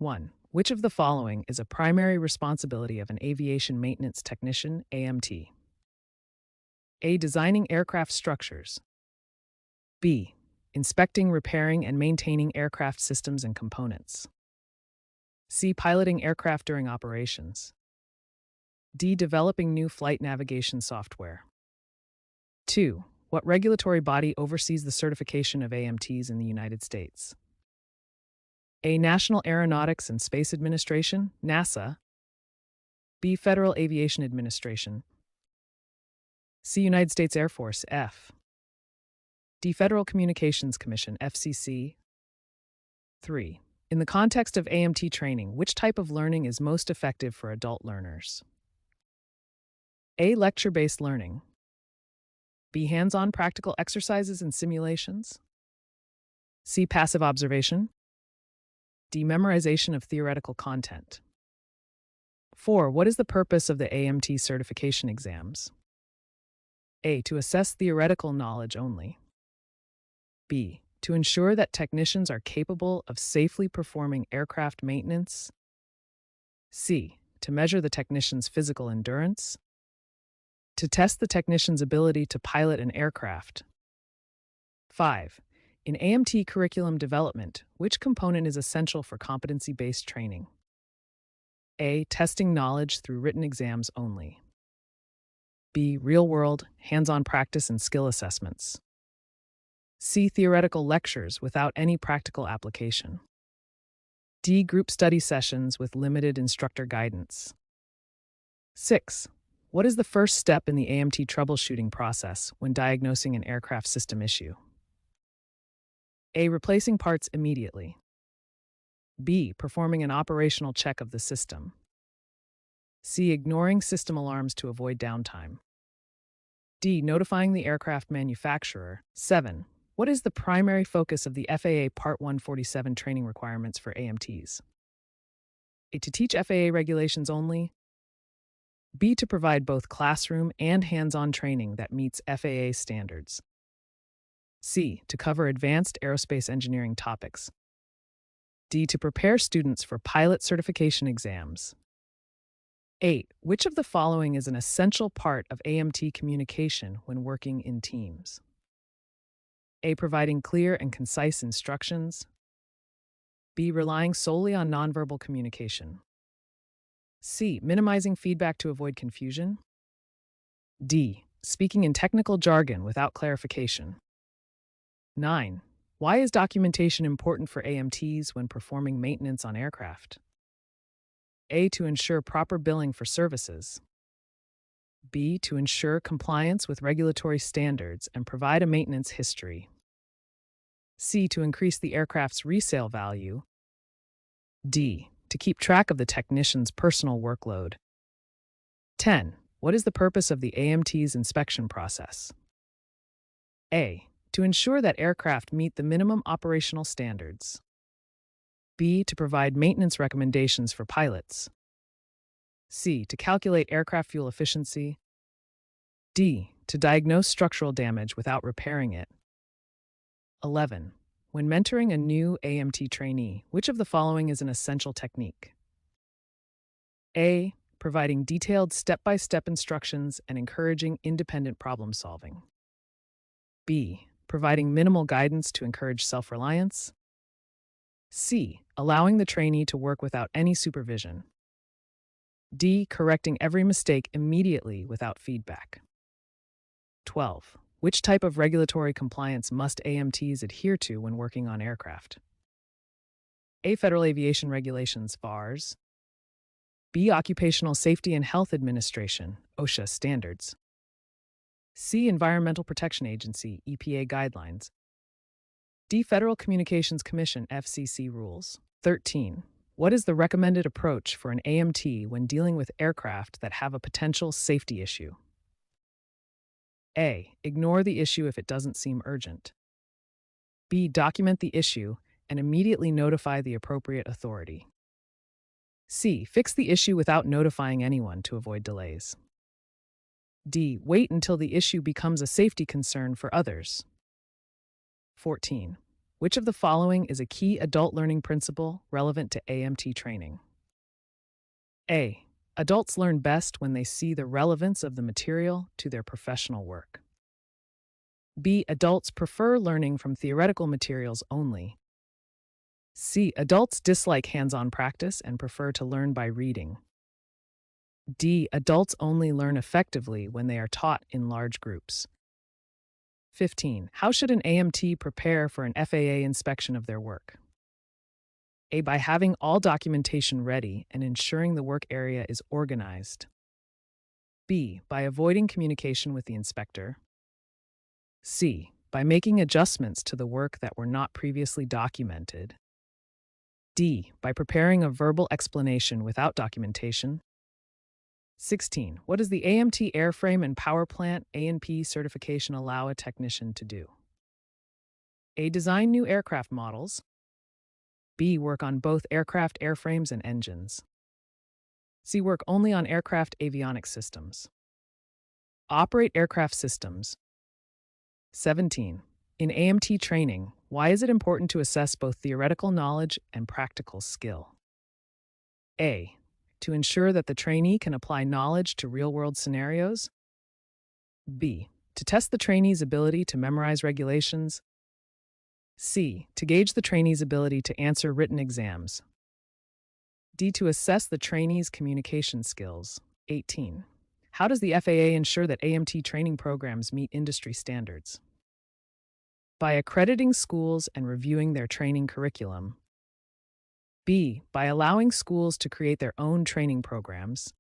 1. Which of the following is a primary responsibility of an aviation maintenance technician, AMT? A. Designing aircraft structures. B. Inspecting, repairing, and maintaining aircraft systems and components. C. Piloting aircraft during operations. D. Developing new flight navigation software. 2. What regulatory body oversees the certification of AMTs in the United States? A. National Aeronautics and Space Administration, NASA. B. Federal Aviation Administration. C. United States Air Force, F. D. Federal Communications Commission, FCC. 3. In the context of AMT training, which type of learning is most effective for adult learners? A. Lecture-based learning. B. Hands-on practical exercises and simulations. C. Passive observation. D. Memorization of theoretical content. 4. What is the purpose of the AMT certification exams? A. To assess theoretical knowledge only. B. To ensure that technicians are capable of safely performing aircraft maintenance. C. To measure the technician's physical endurance. To test the technician's ability to pilot an aircraft. 5. In AMT curriculum development, which component is essential for competency-based training? A. Testing knowledge through written exams only. B. Real-world, hands-on practice and skill assessments. C. Theoretical lectures without any practical application. D. Group study sessions with limited instructor guidance. 6. What is the first step in the AMT troubleshooting process when diagnosing an aircraft system issue? A. Replacing parts immediately. B. Performing an operational check of the system. C. Ignoring system alarms to avoid downtime. D. Notifying the aircraft manufacturer. 7. What is the primary focus of the FAA Part 147 training requirements for AMTs? A. To teach FAA regulations only. B. To provide both classroom and hands-on training that meets FAA standards. C. To cover advanced aerospace engineering topics. D. To prepare students for pilot certification exams. 8. Which of the following is an essential part of AMT communication when working in teams? A. Providing clear and concise instructions. B. Relying solely on nonverbal communication. C. Minimizing feedback to avoid confusion. D. Speaking in technical jargon without clarification. 9. Why is documentation important for AMTs when performing maintenance on aircraft? A. To ensure proper billing for services. B. To ensure compliance with regulatory standards and provide a maintenance history. C. To increase the aircraft's resale value. D. To keep track of the technician's personal workload. 10. What is the purpose of the AMT's inspection process? A. To ensure that aircraft meet the minimum operational standards. B. To provide maintenance recommendations for pilots. C. To calculate aircraft fuel efficiency. D. To diagnose structural damage without repairing it. 11. When mentoring a new AMT trainee, which of the following is an essential technique? A. Providing detailed step-by-step instructions and encouraging independent problem-solving. B. Providing minimal guidance to encourage self-reliance. C. Allowing the trainee to work without any supervision. D. Correcting every mistake immediately without feedback. 12. Which type of regulatory compliance must AMTs adhere to when working on aircraft? A. Federal Aviation Regulations, FARs. B. Occupational Safety and Health Administration, OSHA standards. C. Environmental Protection Agency, EPA guidelines. D. Federal Communications Commission, FCC rules. 13. What is the recommended approach for an AMT when dealing with aircraft that have a potential safety issue? A. Ignore the issue if it doesn't seem urgent. B. Document the issue and immediately notify the appropriate authority. C. Fix the issue without notifying anyone to avoid delays. D. Wait until the issue becomes a safety concern for others. 14. Which of the following is a key adult learning principle relevant to AMT training? A. Adults learn best when they see the relevance of the material to their professional work. B. Adults prefer learning from theoretical materials only. C. Adults dislike hands-on practice and prefer to learn by reading. D. Adults only learn effectively when they are taught in large groups. 15. How should an AMT prepare for an FAA inspection of their work? A. By having all documentation ready and ensuring the work area is organized. B. By avoiding communication with the inspector. C. By making adjustments to the work that were not previously documented. D. By preparing a verbal explanation without documentation. 16. What does the AMT airframe and power plant A&P certification allow a technician to do? A. Design new aircraft models. B. Work on both aircraft airframes and engines. C. Work only on aircraft avionics systems. Operate aircraft systems. 17. In AMT training, why is it important to assess both theoretical knowledge and practical skill? A. To ensure that the trainee can apply knowledge to real-world scenarios. B. To test the trainee's ability to memorize regulations. C. To gauge the trainee's ability to answer written exams. D. To assess the trainee's communication skills. 18. How does the FAA ensure that AMT training programs meet industry standards? By accrediting schools and reviewing their training curriculum. B. By allowing schools to create their own training programs.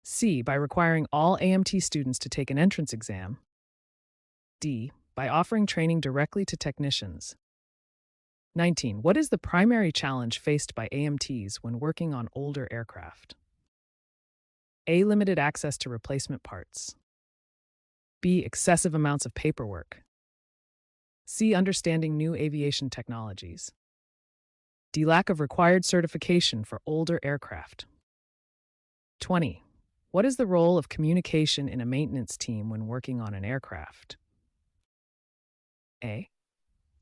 C. By requiring all AMT students to take an entrance exam. D. By offering training directly to technicians. 19. What is the primary challenge faced by AMTs when working on older aircraft? A. Limited access to replacement parts. B. Excessive amounts of paperwork. C. Understanding new aviation technologies. D. Lack of required certification for older aircraft. 20. What is the role of communication in a maintenance team when working on an aircraft? A.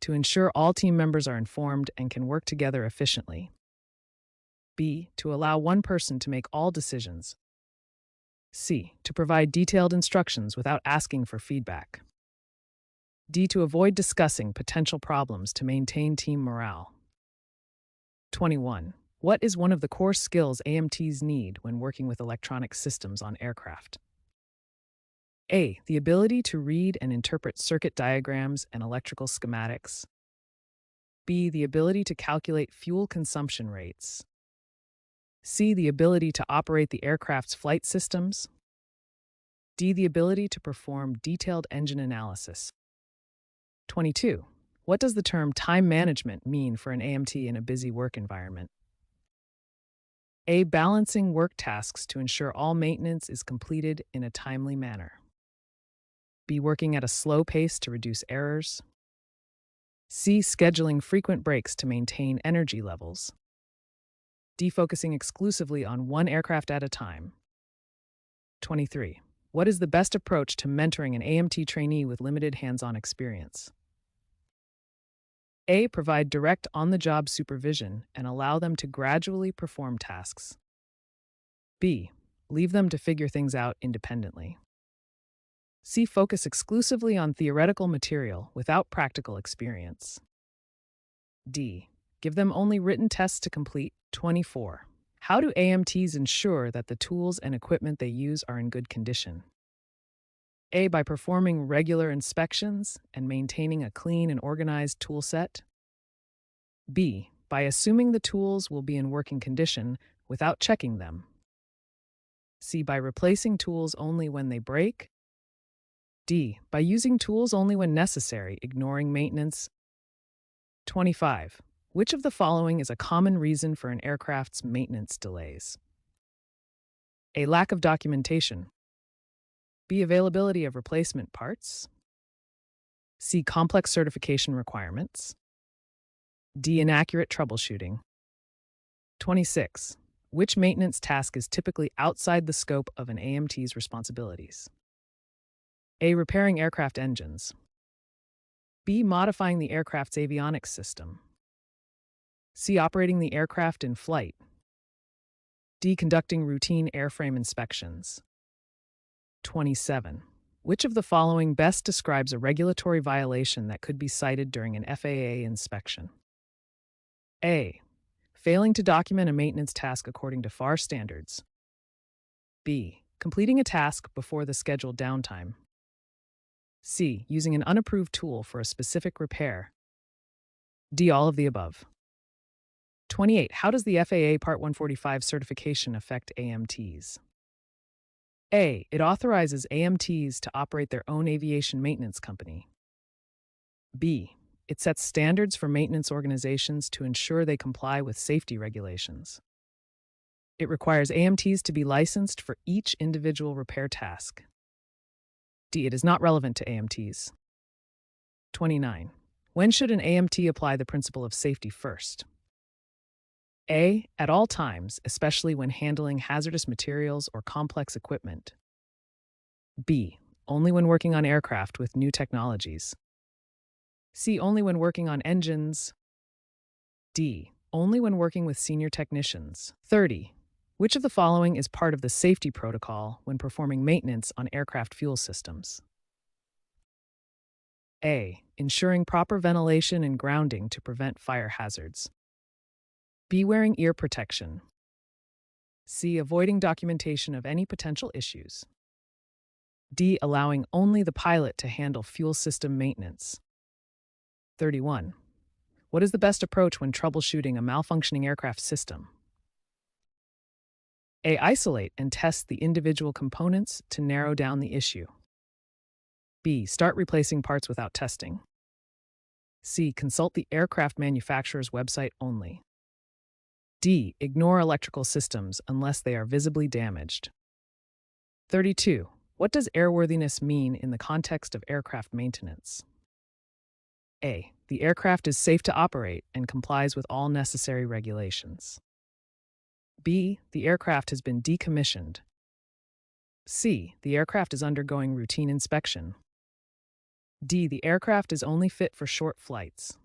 To ensure all team members are informed and can work together efficiently. B. To allow one person to make all decisions. C. To provide detailed instructions without asking for feedback. D. To avoid discussing potential problems to maintain team morale. 21. What is one of the core skills AMTs need when working with electronic systems on aircraft? A. The ability to read and interpret circuit diagrams and electrical schematics. B. The ability to calculate fuel consumption rates. C. The ability to operate the aircraft's flight systems. D. The ability to perform detailed engine analysis. 22. What does the term time management mean for an AMT in a busy work environment? A. Balancing work tasks to ensure all maintenance is completed in a timely manner. B. Working at a slow pace to reduce errors. C. Scheduling frequent breaks to maintain energy levels. D. Focusing exclusively on one aircraft at a time. 23. What is the best approach to mentoring an AMT trainee with limited hands-on experience? A. Provide direct on-the-job supervision and allow them to gradually perform tasks. B. Leave them to figure things out independently. C. Focus exclusively on theoretical material without practical experience. D. Give them only written tests to complete. 24. How do AMTs ensure that the tools and equipment they use are in good condition? A. By performing regular inspections and maintaining a clean and organized tool set. B. By assuming the tools will be in working condition without checking them. C. By replacing tools only when they break. D. By using tools only when necessary, ignoring maintenance. 25. Which of the following is a common reason for an aircraft's maintenance delays? A. Lack of documentation. B. Availability of replacement parts. C. Complex certification requirements. D. Inaccurate troubleshooting. 26. Which maintenance task is typically outside the scope of an AMT's responsibilities? A. Repairing aircraft engines. B. Modifying the aircraft's avionics system. C. Operating the aircraft in flight. D. Conducting routine airframe inspections. 27. Which of the following best describes a regulatory violation that could be cited during an FAA inspection? A. Failing to document a maintenance task according to FAR standards. B. Completing a task before the scheduled downtime. C. Using an unapproved tool for a specific repair. D. All of the above. 28. How does the FAA Part 145 certification affect AMTs? A. It authorizes AMTs to operate their own aviation maintenance company. B. It sets standards for maintenance organizations to ensure they comply with safety regulations. It requires AMTs to be licensed for each individual repair task. D. It is not relevant to AMTs. 29. When should an AMT apply the principle of safety first? A. At all times, especially when handling hazardous materials or complex equipment. B. Only when working on aircraft with new technologies. C. Only when working on engines. D. Only when working with senior technicians. 30. Which of the following is part of the safety protocol when performing maintenance on aircraft fuel systems? A. Ensuring proper ventilation and grounding to prevent fire hazards. B. Wearing ear protection. C. Avoiding documentation of any potential issues. D. Allowing only the pilot to handle fuel system maintenance. 31. What is the best approach when troubleshooting a malfunctioning aircraft system? A. Isolate and test the individual components to narrow down the issue. B. Start replacing parts without testing. C. Consult the aircraft manufacturer's website only. D. Ignore electrical systems unless they are visibly damaged. 32. What does airworthiness mean in the context of aircraft maintenance? A. The aircraft is safe to operate and complies with all necessary regulations. B. The aircraft has been decommissioned. C. The aircraft is undergoing routine inspection. D. The aircraft is only fit for short flights.